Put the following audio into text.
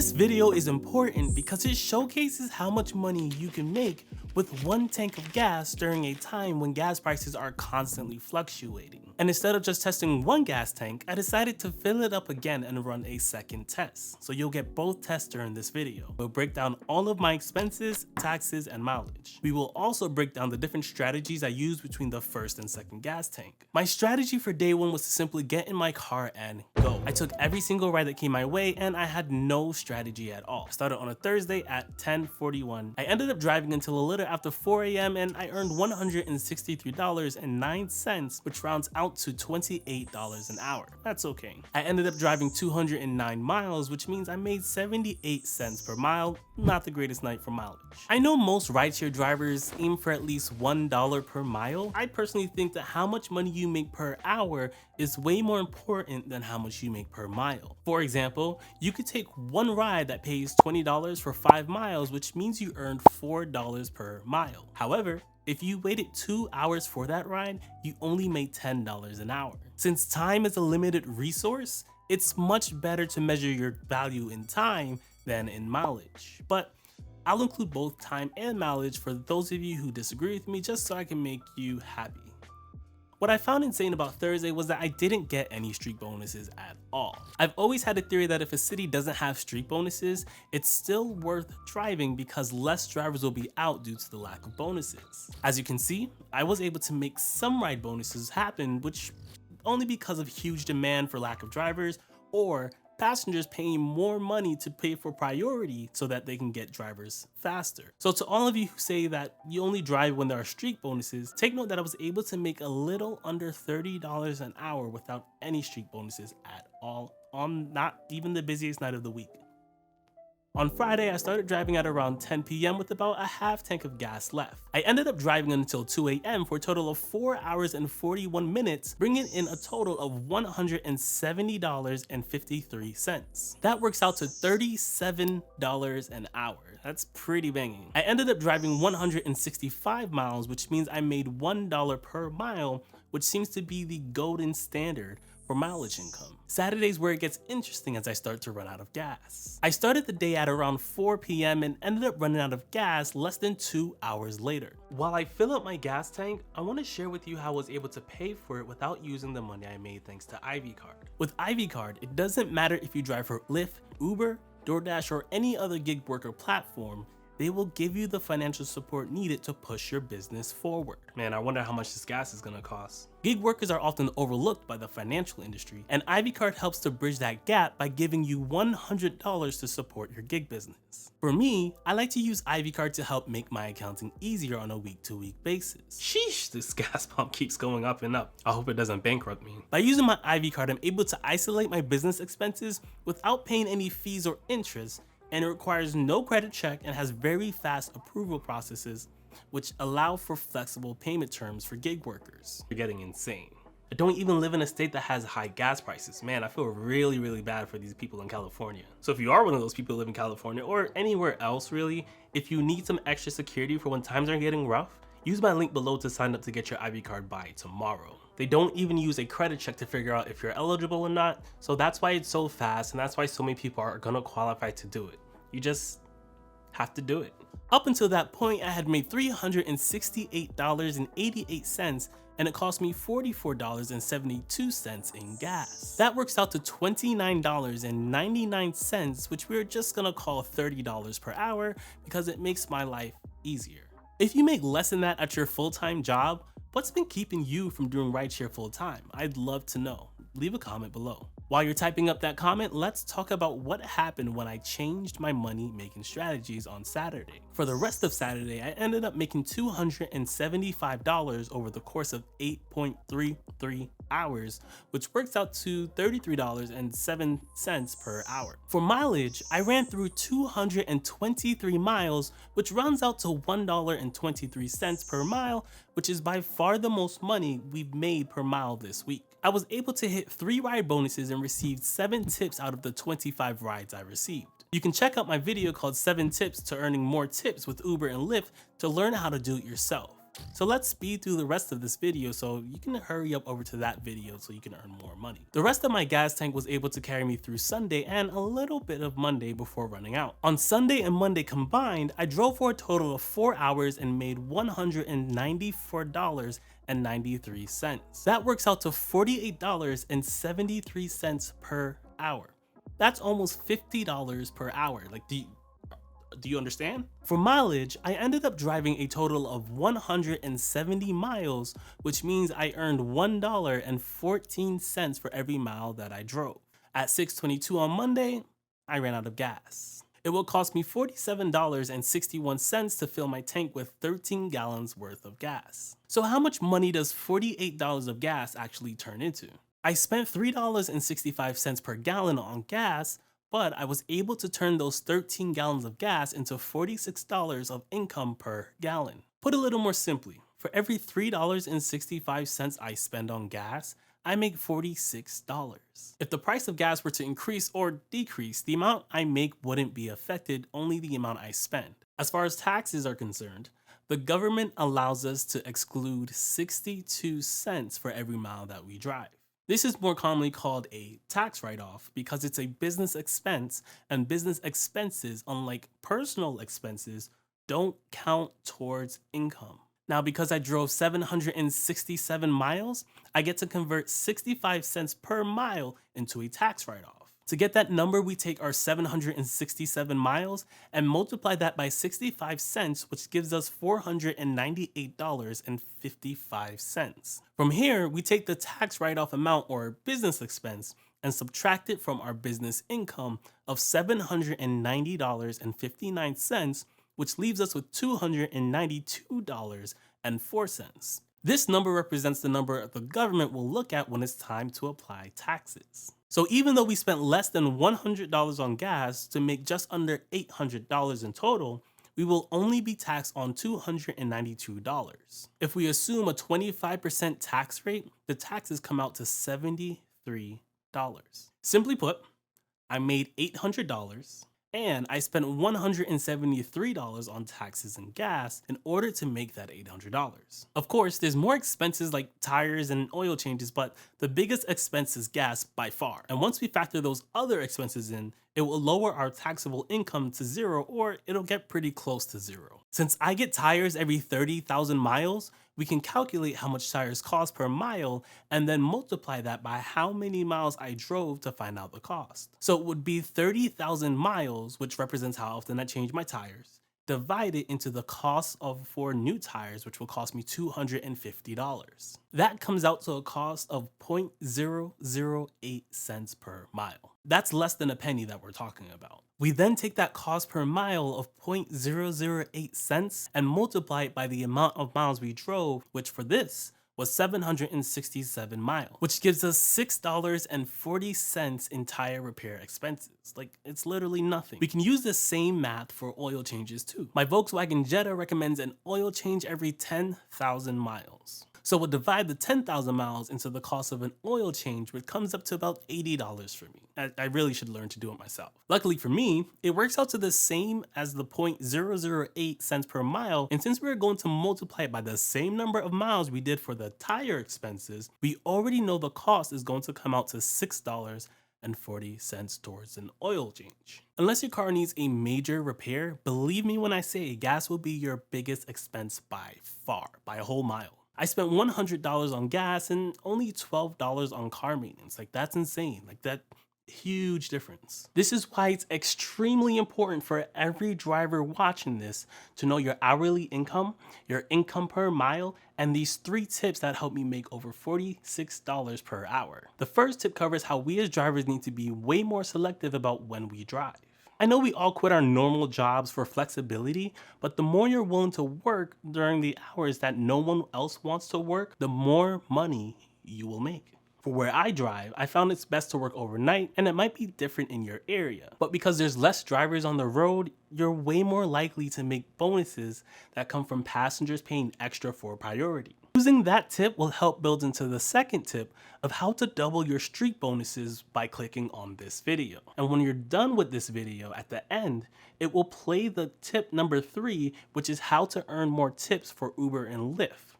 This video is important because it showcases how much money you can make with one tank of gas during a time when gas prices are constantly fluctuating. And instead of just testing one gas tank, I decided to fill it up again and run a second test. So you'll get both tests during this video. We'll break down all of my expenses, taxes, and mileage. We will also break down the different strategies I used between the first and second gas tank. My strategy for day one was to simply get in my car and go. I took every single ride that came my way and I had no strategy at all. I started on a Thursday at 10:41. I ended up driving until a little after 4 a.m. and I earned $163.09, which rounds out to $28 an hour. That's okay. I ended up driving 209 miles, which means I made 78 cents per mile. Not the greatest night for mileage. I know most rideshare drivers aim for at least $1 per mile. I personally think that how much money you make per hour is way more important than how much you make per mile. For example, you could take one ride that pays $20 for 5 miles, which means you earned $4 per mile. However, if you waited 2 hours for that ride, you only made $10 an hour. Since time is a limited resource, it's much better to measure your value in time than in mileage. But I'll include both time and mileage for those of you who disagree with me, just so I can make you happy. What I found insane about Thursday was that I didn't get any streak bonuses at all. I've always had a theory that if a city doesn't have streak bonuses, it's still worth driving because less drivers will be out due to the lack of bonuses. As you can see, I was able to make some ride bonuses happen, which only because of huge demand for lack of drivers or passengers paying more money to pay for priority so that they can get drivers faster. So to all of you who say that you only drive when there are streak bonuses, take note that I was able to make a little under $30 an hour without any streak bonuses at all on not even the busiest night of the week. On Friday, I started driving at around 10 p.m. with about a half tank of gas left. I ended up driving until 2 a.m. for a total of 4 hours and 41 minutes, bringing in a total of $170.53. That works out to $37 an hour. That's pretty banging. I ended up driving 165 miles, which means I made $1 per mile, which seems to be the golden standard for mileage income. Saturday's where it gets interesting as I start to run out of gas. I started the day at around 4 p.m. and ended up running out of gas less than 2 hours later. While I fill up my gas tank, I want to share with you how I was able to pay for it without using the money I made thanks to Ivy Card. With Ivy Card, it doesn't matter if you drive for Lyft, Uber, DoorDash, or any other gig worker platform, they will give you the financial support needed to push your business forward. Man, I wonder how much this gas is gonna cost. Gig workers are often overlooked by the financial industry, and Ivy Card helps to bridge that gap by giving you $100 to support your gig business. For me, I like to use Ivy Card to help make my accounting easier on a week-to-week basis. Sheesh, this gas pump keeps going up and up. I hope it doesn't bankrupt me. By using my Ivy Card, I'm able to isolate my business expenses without paying any fees or interest, and it requires no credit check and has very fast approval processes, which allow for flexible payment terms for gig workers. You're getting insane. I don't even live in a state that has high gas prices. Man, I feel really bad for these people in California. So if you are one of those people who live in California or anywhere else really, if you need some extra security for when times are getting rough, use my link below to sign up to get your Ivy Card by tomorrow. They don't even use a credit check to figure out if you're eligible or not, so that's why it's so fast and that's why so many people are gonna qualify to do it. You just have to do it. Up until that point, I had made $368.88 and it cost me $44.72 in gas. That works out to $29.99, which we're just gonna call $30 per hour because it makes my life easier. If you make less than that at your full-time job, what's been keeping you from doing rideshare full-time? I'd love to know. Leave a comment below. While you're typing up that comment, let's talk about what happened when I changed my money-making strategies on Saturday. For the rest of Saturday, I ended up making $275 over the course of 8.33 hours, which works out to $33.07 per hour. For mileage, I ran through 223 miles, which runs out to $1.23 per mile, which is by far the most money we've made per mile this week. I was able to hit 3 ride bonuses and received 7 tips out of the 25 rides I received. You can check out my video called 7 Tips to Earning More Tips with Uber and Lyft to learn how to do it yourself. So let's speed through the rest of this video so you can hurry up over to that video so you can earn more money. The rest of my gas tank was able to carry me through Sunday and a little bit of Monday before running out. On Sunday and Monday combined, I drove for a total of 4 hours and made $194.93. That works out to $48.73 per hour. That's almost $50 per hour. Like, do you understand? For mileage, I ended up driving a total of 170 miles, which means I earned $1.14 for every mile that I drove. At 6:22 on Monday, I ran out of gas. It will cost me $47.61 to fill my tank with 13 gallons worth of gas. So how much money does $48 of gas actually turn into? I spent $3.65 per gallon on gas, but I was able to turn those 13 gallons of gas into $46 of income per gallon. Put a little more simply, for every $3.65 I spend on gas, I make $46. If the price of gas were to increase or decrease, the amount I make wouldn't be affected, only the amount I spend. As far as taxes are concerned, the government allows us to exclude 62 cents for every mile that we drive. This is more commonly called a tax write-off because it's a business expense, and business expenses, unlike personal expenses, don't count towards income. Now, because I drove 767 miles, I get to convert 65 cents per mile into a tax write-off. To get that number, we take our 767 miles and multiply that by 65 cents, which gives us $498.55. From here, we take the tax write-off amount or business expense and subtract it from our business income of $790.59, which leaves us with $292.04. This number represents the number the government will look at when it's time to apply taxes. So even though we spent less than $100 on gas to make just under $800 in total, we will only be taxed on $292. If we assume a 25% tax rate, the taxes come out to $73. Simply put, I made $800 and I spent $173 on taxes and gas in order to make that $800. Of course, there's more expenses like tires and oil changes, but the biggest expense is gas by far. And once we factor those other expenses in, it will lower our taxable income to zero, or it'll get pretty close to zero. Since I get tires every 30,000 miles, we can calculate how much tires cost per mile and then multiply that by how many miles I drove to find out the cost. So it would be 30,000 miles, which represents how often I change my tires, divided into the cost of 4 new tires, which will cost me $250. That comes out to a cost of 0.008 cents per mile. That's less than a penny that we're talking about. We then take that cost per mile of 0.008 cents and multiply it by the amount of miles we drove, which for this was 767 miles, which gives us $6.40 in tire repair expenses. Like, it's literally nothing. We can use the same math for oil changes too. My Volkswagen Jetta recommends an oil change every 10,000 miles. So we'll divide the 10,000 miles into the cost of an oil change, which comes up to about $80 for me. I really should learn to do it myself. Luckily for me, it works out to the same as the 0.008 cents per mile, and since we're going to multiply it by the same number of miles we did for the tire expenses, we already know the cost is going to come out to $6.40 towards an oil change. Unless your car needs a major repair, believe me when I say gas will be your biggest expense by far, by a whole mile. I spent $100 on gas and only $12 on car maintenance. Like, that's insane. Like, that huge difference. This is why it's extremely important for every driver watching this to know your hourly income, your income per mile, and these 3 tips that help me make over $46 per hour. The first tip covers how we as drivers need to be way more selective about when we drive. I know we all quit our normal jobs for flexibility, but the more you're willing to work during the hours that no one else wants to work, the more money you will make. For where I drive, I found it's best to work overnight, and it might be different in your area. But because there's less drivers on the road, you're way more likely to make bonuses that come from passengers paying extra for priority. Using that tip will help build into the second tip of how to double your streak bonuses by clicking on this video. And when you're done with this video, at the end, it will play the tip number 3, which is how to earn more tips for Uber and Lyft.